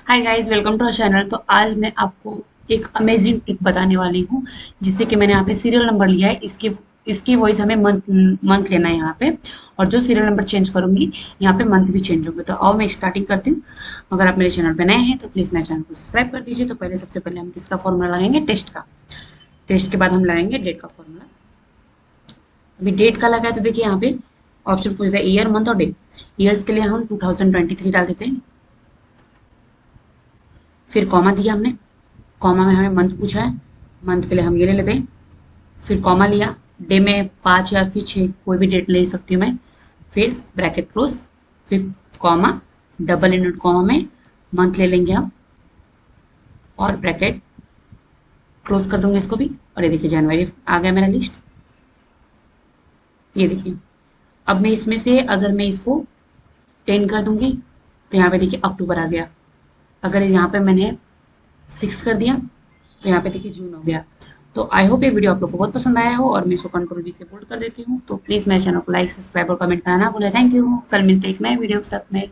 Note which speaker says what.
Speaker 1: Hi guys, welcome to our channel. तो आज मैं आपको एक अमेजिंग ट्रिक बताने वाली हूँ, जिससे कि मैंने यहाँ पे सीरियल नंबर लिया है। इसकी वॉइस हमें मंथ मंथ लेना है यहाँ पे। और जो सीरियल नंबर चेंज करूंगी, यहाँ पे मंथ भी चेंज होंगे। तो आओ मैं स्टार्टिंग करती हूँ। अगर आप मेरे चैनल पे नए हैं तो प्लीज मेरे चैनल को सब्सक्राइब कर दीजिए। तो पहले सबसे पहले हम किसका फॉर्मूला लगाएंगे? टेस्ट का। टेस्ट के बाद हम लगाएंगे डेट का फॉर्मूला। अभी डेट का लगा है तो देखिए यहाँ पे ऑप्शन पूछता है ईयर, मंथ और डे। ईयर्स के लिए हम 2023 डाल देते हैं। फिर कॉमा दिया हमने। कॉमा में हमें मंथ पूछा है, मंथ के लिए हम ये ले लेते हैं। फिर कॉमा लिया। डे में 5 या फिर 6 कोई भी डेट ले सकती हूँ मैं। फिर ब्रैकेट क्लोज, फिर कॉमा, डबल इनवर्ट कॉमा में मंथ ले लेंगे हम और ब्रैकेट क्लोज कर दूंगे इसको भी। और ये देखिए जनवरी आ गया मेरा लिस्ट। ये देखिए, अब मैं इसमें से अगर मैं इसको 10 कर दूंगी तो यहाँ पे देखिए अक्टूबर आ गया। अगर यहाँ पे मैंने 6 कर दिया तो यहाँ पे देखिए जून हो गया। तो आई होप ये वीडियो आप लोग को बहुत पसंद आया हो, और मैं इसको कंट्रोल भी से बोल्ड कर देती हूँ। तो प्लीज मेरे चैनल को लाइक, सब्सक्राइब और कमेंट करना ना भूलें। Thank you. कल मिलते हैं एक नए वीडियो के साथ में।